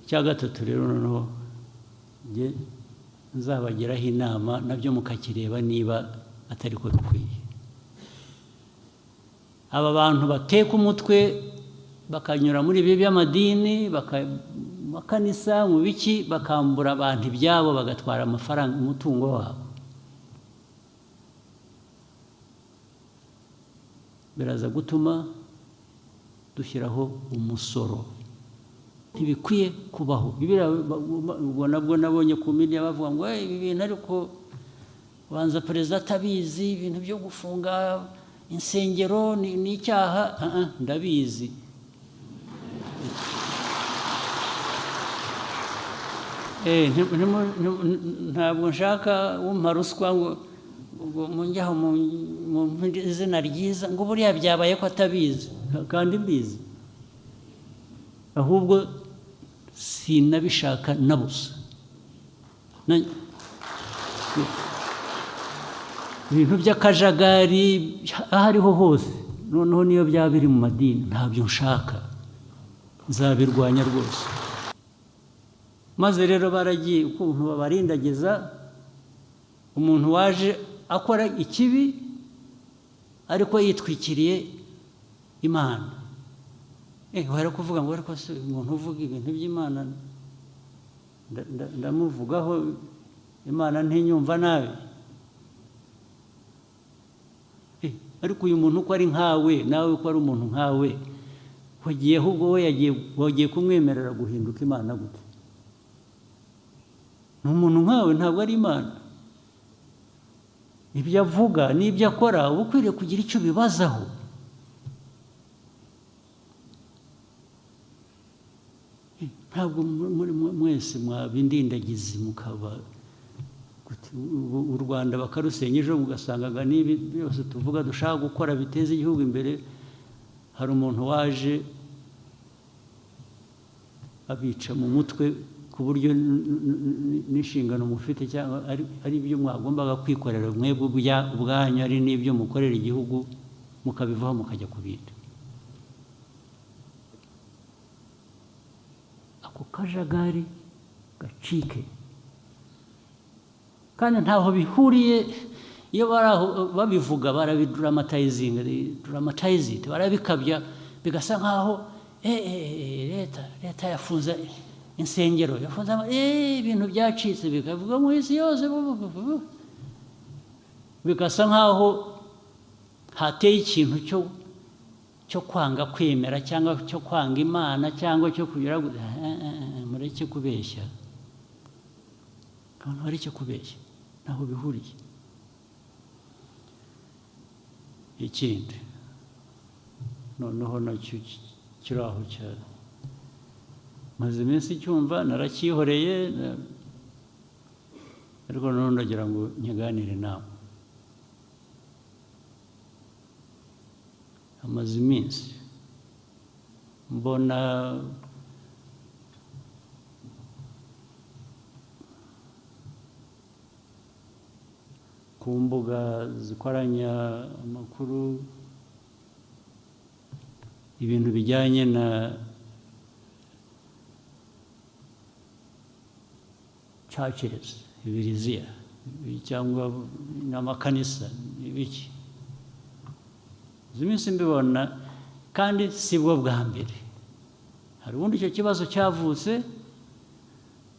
cya gatatu rero noneho njye nzabagiraho inama nabyo mukakireba niba atari ko bikwiye. Aba bantu bateka umutwe bakanyura muri ibi by'amadini makanisa mu biki bakambura abantu ibyabo bagatwara amafaranga umutungo wabo, biraza gutuma dushyiraho umusoro. Ntibikwiye kubaho. Ubwo nabwo nabonye ku media bavuga ngo ibi bintu ariko banza perezida atabizi, ibintu byo gufunga insengero ni icyaha. Ndabizi. Ntabwo nshaka wumpa ruswa ngo munjyaho mu izina ryiza ngo buriya byabaye ko atabizi kandi mbizi, ahubwo sinabishaka na busa. Ibintu by'akajagari aho ariho hose, noneho niyo byaba biri mu madini ntabyo nshaka, nzabirwanya rwose. Maze rero baragiye ukuntu babarindagiza umuntu waje akora ikibi ariko yitwikiriye Imana. Wari kuvuga ngo ariko se umuntu uvuga ibintu by'Imana ndamuvugaho Imana ntinyumva nabi. Ariko uyu muntu uko ari nkawe nawe uko ari umuntu nkawe, wagiye ahubwo we wagiye kumwemerera guhinduka Imana gute? Ni umuntu nkawe, ntabwo ari Imana. Ibyo avuga n'ibyo akora uba ukwiriye kugira icyo bibazaho. Ntabwo mwese mwabindindagizi mukaba u Rwanda bakarusenya ejo mugasangaga n'ibi byose tuvuga dushaka gukora biteza igihugu imbere, hari umuntu waje abica mu mutwe ku buryo n'inshingano mufite cyangwa ari ibyo mwagombaga kwikorera mwebwe ubwanyu, ari n'ibyo mukorera igihugu mukabivaho mukajya kubita. Ako kajagari gacike. Kandi ntaho bihuriye, iyo babivuga barabidramatizing, barabikabya bigasa nkaho leta yafunze insengero, yafunze ibintu byacitse bikavuga mu isi yose, bigasa nkaho hateye ikintu cyo kwanga kwemera cyangwa cyo kwanga Imana cyangwa cyo kugira mureke kubeshya. Abantu bari cyo kubeshya ntaho bihuriye. Ikindi noneho nacyo kiraho cyane maze iminsi cyumva narakihoreye, ariko noneho ndagira ngo nkiganire nawe. Amaze iminsi mbona ku mbuga zikoranya amakuru ibintu bijyanye na churches, ibiriziya cyangwa n'amakanisa ibiki. Izi minsi mbibona, kandi si bwo bwa mbere. Hari ubundi icyo kibazo cyavutse,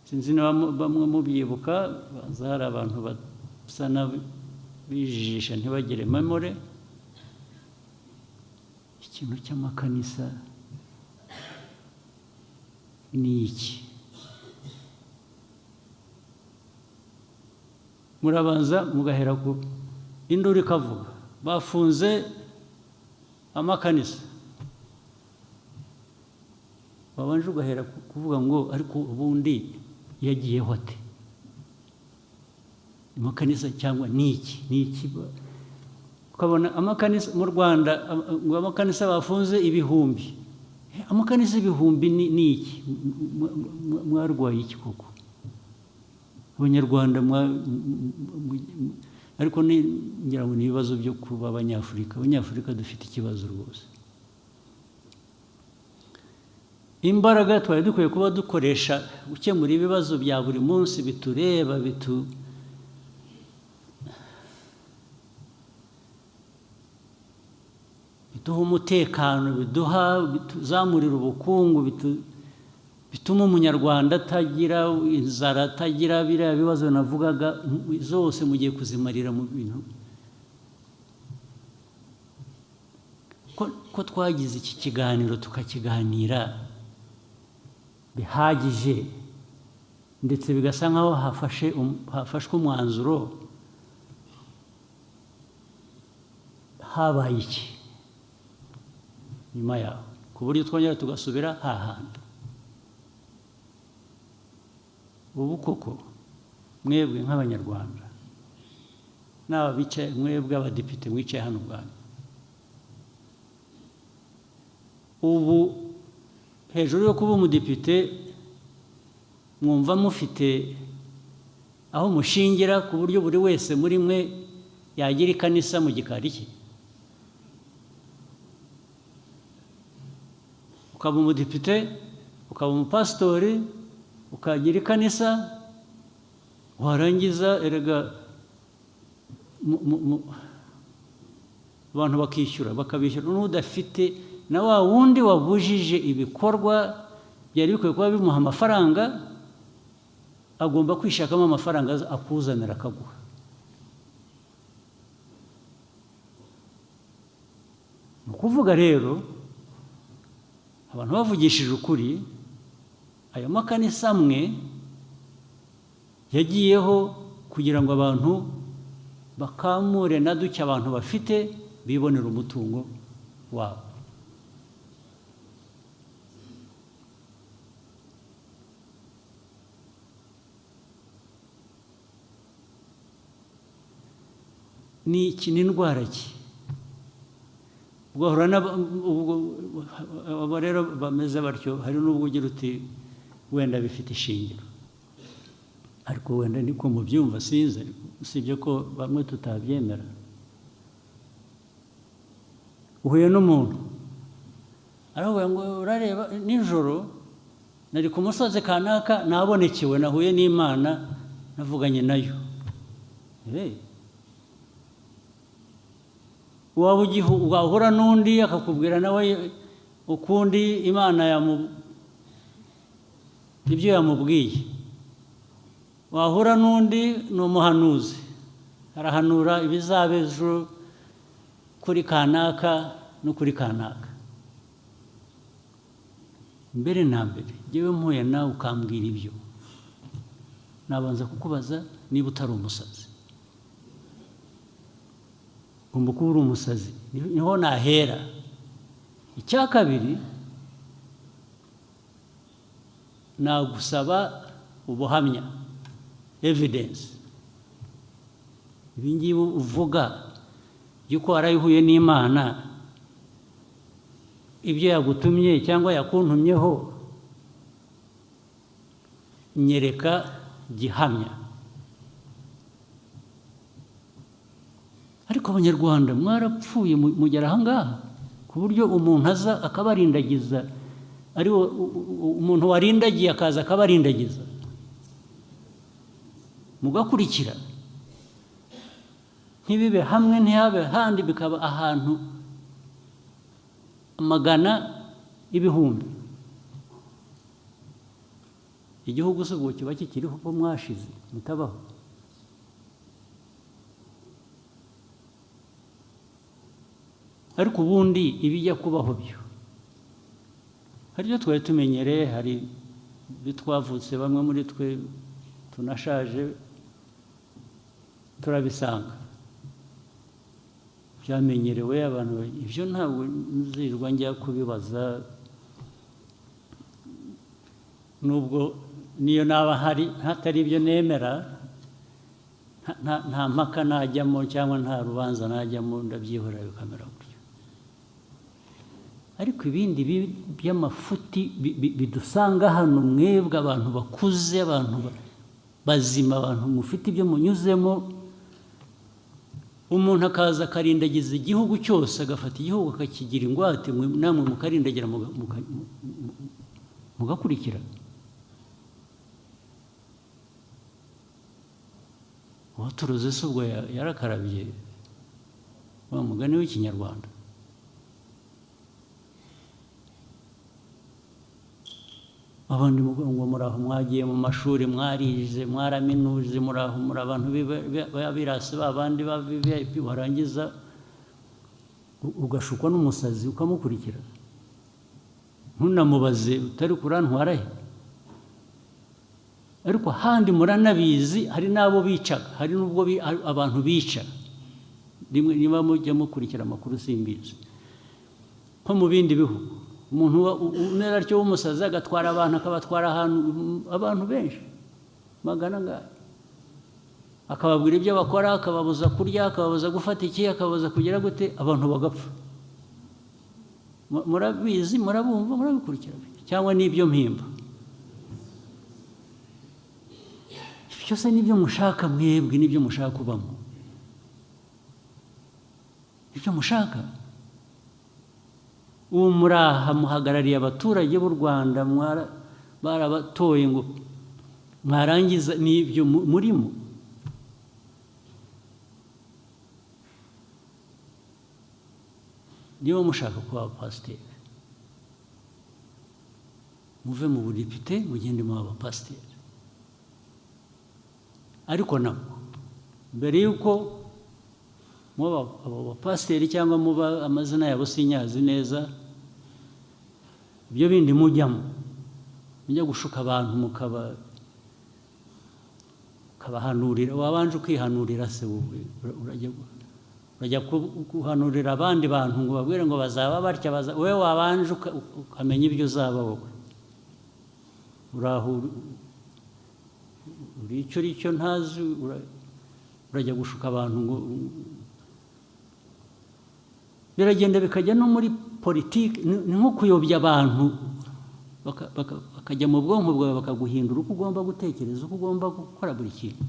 sinzi niba bamwe mubyibuka, hari abantu basa n'abijijisha ntibagire memore. Ikintu cy'amakanisa ni iki? Murabanza mugahera ku induru ikavuga bafunze amakanisa, babanje ugahera kuvuga ngo ariko ubundi yagiyeho ate? Amakanisa cyangwa niki ukabona amakanisa mu Rwanda, ngo amakanisa bafunze ibihumbi. Amakanisa ibihumbi niki? Mwarwaye iki koko Abanyarwanda? Ariko ngira ngo ni ibibazo byo kuba Abanyafurika dufite ikibazo rwose. imbaraga twari dukwiye kuba dukoresha gukemura ibibazo bya buri munsi bitureba biduha umutekano, bituzamurira ubukungu, bituma umunyarwanda atagira inzara, atagira biriya bibazo navugaga, zose mugiye kuzimarira mu bintu. Ko twagize iki kiganiro tukakiganira bihagije ndetse bigasa nkaho hafashwe umwanzuro, habaye iki nyuma yaho ku buryo twongera tugasubira hahandi? Ubu koko mwebwe nk'abanyarwanda n'aba bicaye, mwebwe abadepite mwicaye hano ubwanyu, ubu hejuru yo kuba umudepite mwumva mufite aho mushingira ku buryo buri wese muri mwe yagira ikanisa mu gikari cye? Ukaba umudepite, ukaba umupasitori, ukagira ikanisa, warangiza erega abantu bakabishyura n'udafite na wa wundi wabujije ibikorwa byari bikwiye kuba bimuha amafaranga, agomba kwishakamo amafaranga akuzanira akaguha. Ni ukuvuga rero abantu bavugishije ukuri, ayo makanisa amwe yagiyeho kugira ngo abantu bakamure na duke abantu bafite bibonera umutungo wabo. Ni indwara ki? Ugahura abo rero bameze batyo, hari n'ubwo ugira uti wenda bifite ishingiro, ariko wenda niko mubyumva sinzi, usibye ko bamwe tutabyemera. Uhuye n'umuntu aravuga ngo urareba nijoro nari ku musozi kanaka nabonekewe, nahuye n'Imana, navuganye nayo. Wahura n'undi akakubwira nawe ukundi Imana ibyo yamubwiye. Wahura n'undi ni umuhanuzi, arahanura ibizaba ejo kuri kanaka no kuri kanaka. Mbere na mbere njyewe mpuye nawe ukambwira ibyo, nabanza kukubaza niba utari umusazi. Ugomba kuba uri umusazi, niho nahera. Icya kabiri, nagusaba ubuhamya, evidence. Ibi ngibi uvuga by'uko warayihuye n'Imana, ibyo yagutumye cyangwa yakuntumyeho, nyereka gihamya. Ariko abanyarwanda mwarapfuye mugera aha ngaha ku buryo umuntu aza akabarindagiza, ari umuntu warindagiye akaza akabarindagiza, mugakurikira, ntibibe hamwe ntihabe handi, bikaba ahantu amagana ibihumbi. Igihugu se ubwo kiba kikiriho ko mwashize mutabaho? Ariko ubundi ibijya kubaho byo hari ibyo twari tumenyereye, hari ibyo twavutse, bamwe muri twe tunashaje turabisanga byamenyerewe. Abantu ibyo ntabwo nzirwa njya kubibaza, nubwo niyo naba hatari ibyo nemera, nta mpaka najyamo cyangwa nta rubanza najyamo, ndabyihorera bikamera gutyo. Ariko ibindi by'amafuti bidusanga hano, mwebwe abantu bakuze, abantu bazima, abantu mufite ibyo munyuzemo, umuntu akaza akarindagiza igihugu cyose, agafata igihugu akakigira ingwate, namwe mukarindagira mugakurikira. uwaturuze se ubwo yarakarabye wa mugani w'ikinyarwanda. abandi ngo muraho mwagiye mu mashuri mwarize mwaraminuje muraho muri abantu b'abirasi babandi ba VIP warangiza ugashukwa n'umusazi ukamukurikira ntunamubaze utari kurantwara he. ariko handi muranabizi hari nabo bicaga hari nubwo abantu bica rimwe niba mujya mukurikira amakuru simbizi ko mu bindi bihugu umuntu umera cyo w'umusazi agatwara abantu akabatwara ahantu abantu benshi magana ngahe akababwira ibyo bakora akababuza kurya akababuza gufata iki akababuza kugira gute abantu bagapfa. murabizi murabumva murabikurikira cyangwa n'ibyo mpimba byose nibyo mushaka mwebwe nibyo mushaka kubamo ibyo mushaka. uwo muraha muhagarariye abaturage b'u Rwanda barabatoye ngo mwarangiza n'ibyo murimo. niba mushaka kuba abapasiteri muve mu budepite mugende mu abapasiteri. ariko nabwo mbere y'uko muba abapasiteri cyangwa muba amazina yabo sinyazi neza ibyo bindi mujyamo mujya gushuka abantu mukabahanurira wabanje ukihanurira se urajya guhanurira abandi bantu ngo babwire ngo bazaba batya wowe wabanje ukamenya ibyo uzaba wowe uri icyo ntazi urajya gushuka abantu ngo biragenda bikajya no muri politiki ni nko kuyobya abantu bakajya mu bwonko bwawe bakaguhindura uko ugomba gutekereza uko ugomba gukora buri kintu.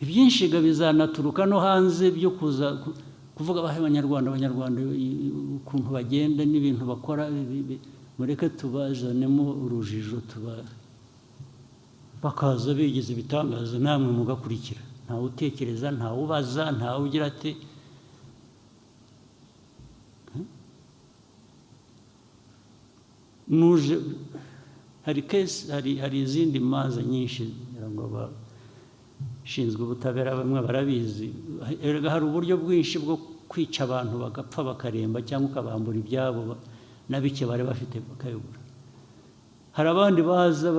ibyinshi bizanaturuka no hanze byo kuza kuvuga abanyarwanda ukuntu bagenda n'ibintu bakora mureke tubazanemo urujijo bakaza bigize ibitangaza namwe mugakurikira ntawe utekereza ntawe ubaza ntawe ugira ati nuje hari izindi manza nyinshi ngo abashinzwe ubutabera bamwe barabizi hari uburyo bwinshi bwo kwica abantu bagapfa bakaremba cyangwa ukabambura ibyabo na bike bari bafite bakayobora. hari abandi baza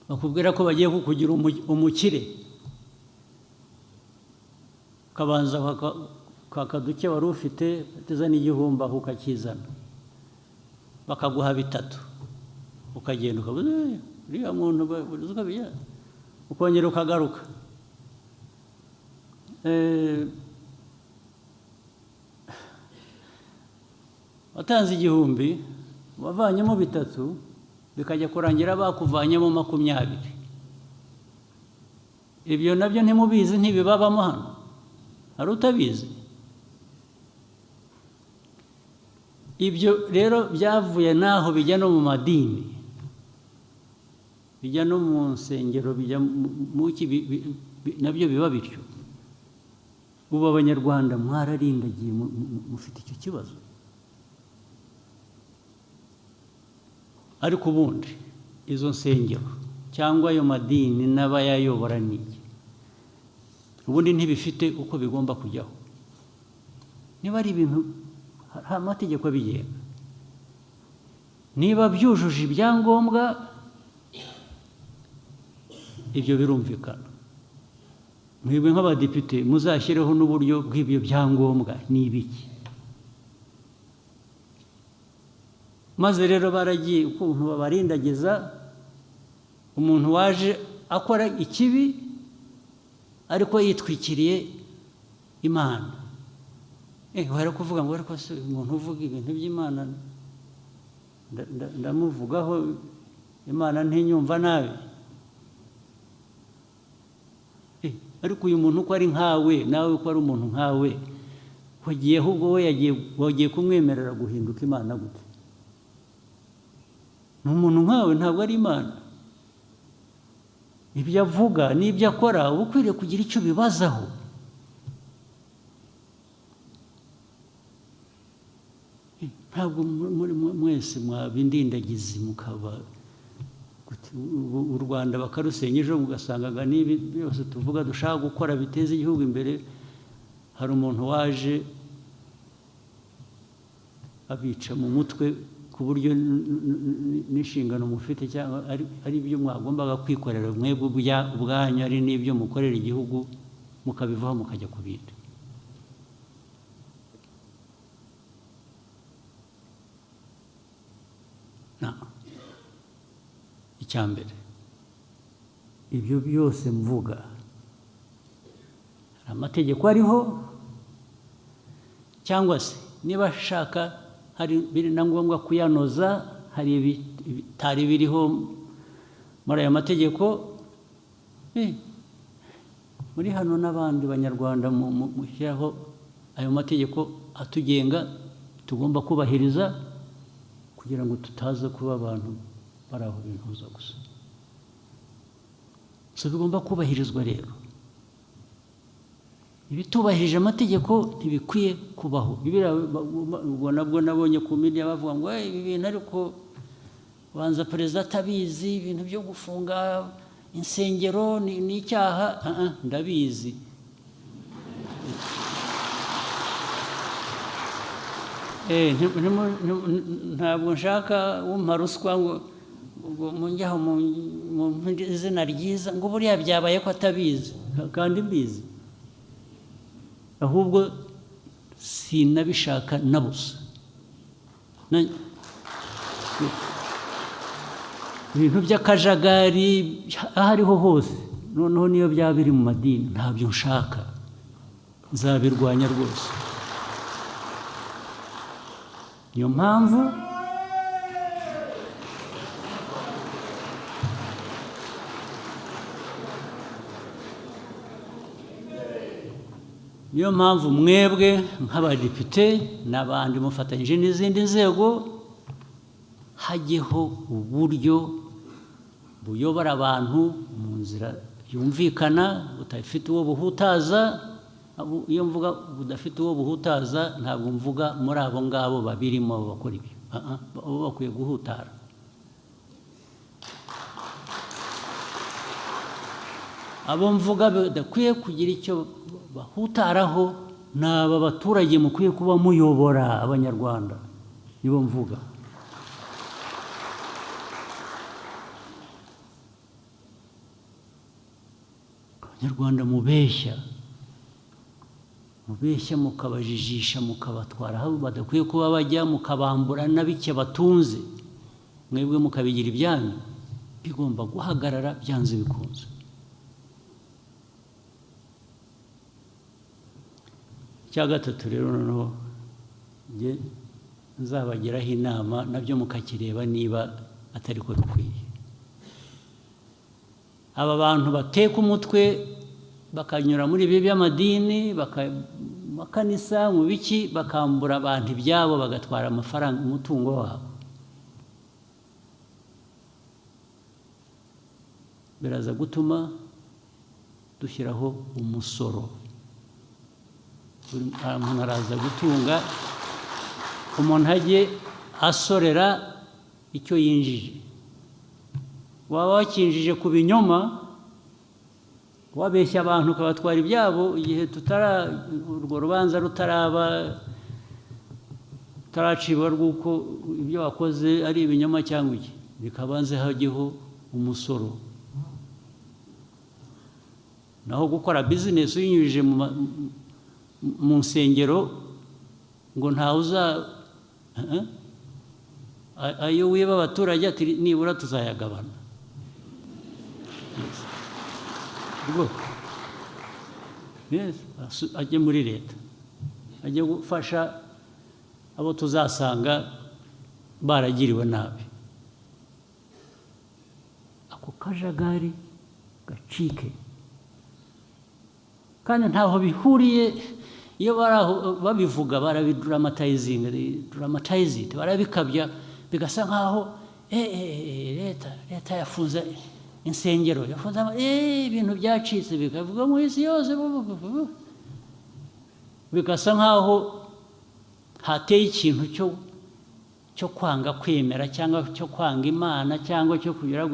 bakubwira ko bagiye kukugira umukire ukabanza kakaduke wari ufite bateza n'igihumbi aho ukakizana bakaguha bitatu ukagenda ukavuga uriya muntu ukongera ukagaruka. watanze igihumbi wavanyemo bitatu bikajya kurangira bakuvanyemo 20. ibyo nabyo ntimubizi ntibibabamo hano hari utabizi. ibyo rero byavuye naho bijya no mu madini bijya no mu nsengero bijya nabyo biba bityo. ubu abanyarwanda mwararindagiye mufite icyo kibazo. ariko ubundi izo nsengero cyangwa ayo madini n'abayayobora n'iki ubundi ntibifite uko bigomba kujyaho. niba ari ibintu hari amategeko abigenga niba byujuje ibyangombwa ibyo birumvikana. mwebwe nk'abadepite muzashyireho n'uburyo bw'ibyo byangombwa ni ibiki. maze rero baragiye ukuntu babarindagiza umuntu waje akora ikibi ariko yitwikiriye Imana. wari kuvuga ngo ariko se umuntu uvuga ibintu by'Imana ndamuvugaho Imana ntinyumva nabi. ariko uyu muntu uko ari nkawe nawe uko ari umuntu nkawe wagiye ahubwo we wagiye kumwemerera guhinduka Imana gute? n'umuntu nkawe ntabwo ari Imana ibyo avuga n'ibyo akora uba ukwiriye kugira icyo bibazaho ntabwo mwese mwabindindagizi mukaba u Rwanda bakarusenya ejo mugasangaga n'ibi byose tuvuga dushaka gukora biteza igihugu imbere hari umuntu waje abica mu mutwe ku buryo n'inshingano mufite cyangwa ari ibyo mwagombaga kwikorera mwebwe ubwanyu ari n'ibyo mukorera igihugu mukabivaho mukajya ku bindi icya mbere ibyo byose mvuga hari amategeko ariho cyangwa se niba ashaka hari biri na ngombwa kuyanoza hari ibitari biriho muri aya mategeko muri hano n'abandi banyarwanda mushyiraho ayo mategeko atugenga tugomba kubahiriza kugira ngo tutaza kuba abantu bari aho bintuza gusa so bigomba kubahirizwa rero ibitubahirije amategeko ntibikwiye kubaho ubwo nabwo nabonye ku media bavuga ngo ibi bintu ariko banza perezida atabizi ibintu byo gufunga insengero ni icyaha ndabizi ntabwo nshaka wumpa ruswa ngo munjyaho mu izina ryiza ngo buriya byabaye ko atabizi kandi mbizi ahubwo sinabishaka na busa ibintu by'akajagari aho ariho hose noneho niyo byaba biri mu madini ntabyo nshaka nzabirwanya rwose niyo mpamvu mwebwe nk'abadepite n'abandi mufatanyije n'izindi nzego hajyeho uburyo buyobora abantu mu nzira yumvikana budafite uwo buhutaza iyo mvuga budafite uwo buhutaza ntabwo mvuga muri abo ngabo babirimo bakora ibyo bo bakwiye guhutara abo mvuga badakwiye kugira icyo bahutaraho ni aba baturage mukwiye kuba muyobora abanyarwanda nibo mvuga abanyarwanda mubeshya mukabajijisha mukabatwara aho badakwiye kuba bajya mukabambura na bike batunze mwebwe mukabigira ibyanyu bigomba guhagarara byanze bikunze icya gatatu rero noneho nzabagiraho inama nabyo mukakireba niba atari ko bikwiye aba bantu bateka umutwe bakanyura muri ibi by'amadini makanisa mu biki bakambura abantu ibyabo bagatwara amafaranga umutungo wabo biraza gutuma dushyiraho umusoro umuntu araza gutunga umuntu ajye asorera icyo yinjije waba wakinjije ku binyoma wabeshya abantu ukabatwara ibyabo igihe urwo rubanza rutaracibwa rw'uko ibyo wakoze ari ibinyoma cyangwa iki bikabanze hajyeho umusoro naho gukora bizinesi uyinyujije mu nsengero ngo ntawe ayo wiba abaturage ati nibura tuzayagabana ajye muri leta ajye gufasha abo tuzasanga baragiriwe nabi ako kajagari gacike kandi ntaho bihuriye iyo babivuga barabidramatizing barabikabya bigasa nkaho leta yafunze insengero, yafunze ibintu byacitse bikavuga mu isi yose, bigasa nk'aho hateye ikintu cyo kwanga kwemera cyangwa cyo kwanga Imana cyangwa cyo kugira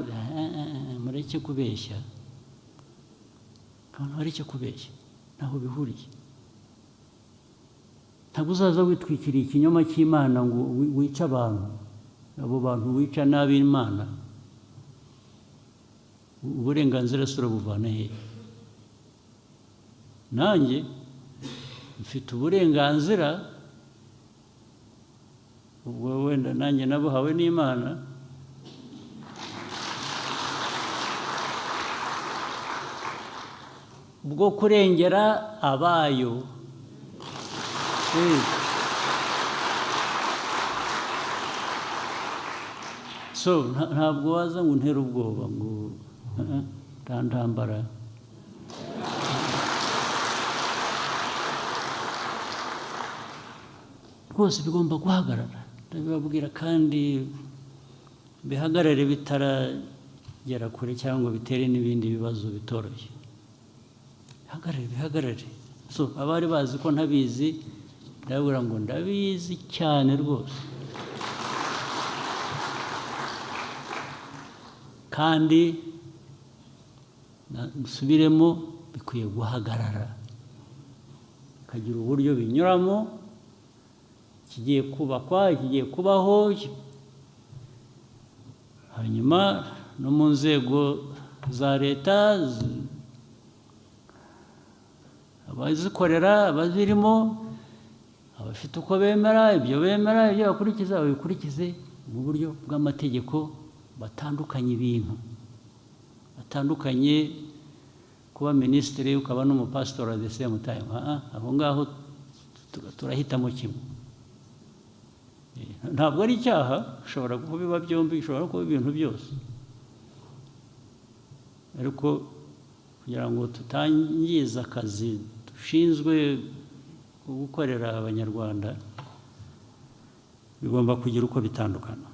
mureke kubeshya, abantu bareke kubeshya, ntaho bihuriye. Ntabwo uzaza witwikiriye ikinyoma cy'Imana ngo wice abantu, abo bantu wica nabi Imana, uburenganzira se urabuvana hehe? Nanjye mfite uburenganzira, ubwo wenda nanjye nabuhawe n'Imana, bwo kurengera abayo. So ntabwo waza ngo untere ubwoba ngo ntambara. Rwose bigomba guhagarara, ndabibabwira, kandi bihagarare bitaragera kure cyangwa bitere n'ibindi bibazo bitoroshye. Bihagarare. So abari bazi ko ntabizi, ndababwira ngo ndabizi cyane rwose, kandi nsubiremo, bikwiye guhagarara, bikagira uburyo binyuramo, kigiye kubakwa, kigiye kubaho, hanyuma no mu nzego za leta, abazikorera, abazirimo, abafite uko bemera, ibyo bakurikiza babikurikize mu buryo bw'amategeko, batandukanye ibintu, batandukanye kuba minisitiri ukaba n'umupasitori at the same time. Aho ngaho turahitamo kimwe. Ntabwo ari icyaha, ushobora kubiba byombi, ushobora kuba ibintu byose, ariko kugira ngo tutangiza akazi dushinzwe gukorera Abanyarwanda, bigomba kugira uko bitandukana.